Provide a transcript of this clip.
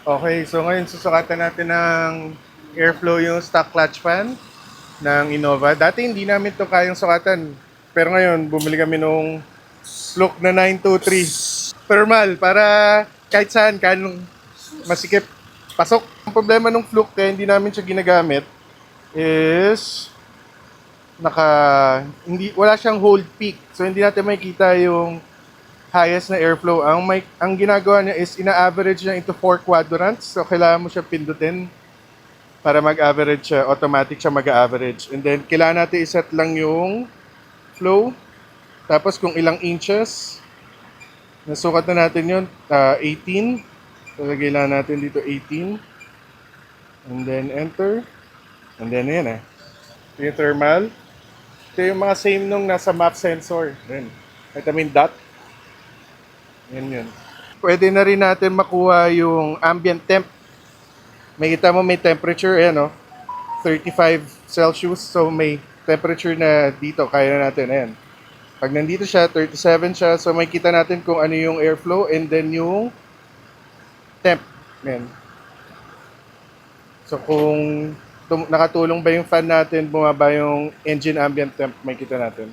Okay, so ngayon susukatan natin ng airflow yung stock clutch fan ng Innova. Dati hindi namin to kayang sukatan. Pero ngayon, bumili kami nung Fluke na 923 thermal para kahit saan, kanong masikip, pasok. Ang problema nung Fluke kaya hindi namin siya ginagamit is wala siyang hold peak. So hindi natin makikita yung highest na airflow. Ang ginagawa niya is ina-average niya into 4 quadrants. So kailangan mo siya pindutin para mag-average siya, automatic siya mag-average. And then kailangan natin iset lang yung flow. Tapos kung ilang inches, nasukat na natin yun, 18. So lagay lang natin dito 18. And then enter. And then yan eh. Ito yung thermal. Ito yung mga same nung nasa map sensor. Then, vitamin dot. Yan yun. Pwede na rin natin makuha yung ambient temp. May kita mo may temperature, ayan o. 35 Celsius. So may temperature na dito. Kaya na natin. Ayan. Pag nandito siya, 37 siya. So may kita natin kung ano yung airflow and then yung temp. Ayan. So kung nakatulong ba yung fan natin, bumaba yung engine ambient temp, may kita natin.